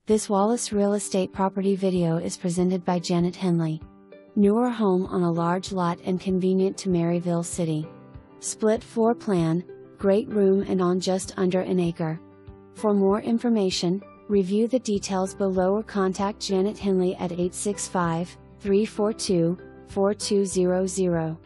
This Wallace Real Estate property video is presented by Janet Henley. Newer home on a large lot and convenient to Maryville City. Split floor plan, great room and on just under an acre. For more information, review the details below or contact Janet Henley at 865-342-4200.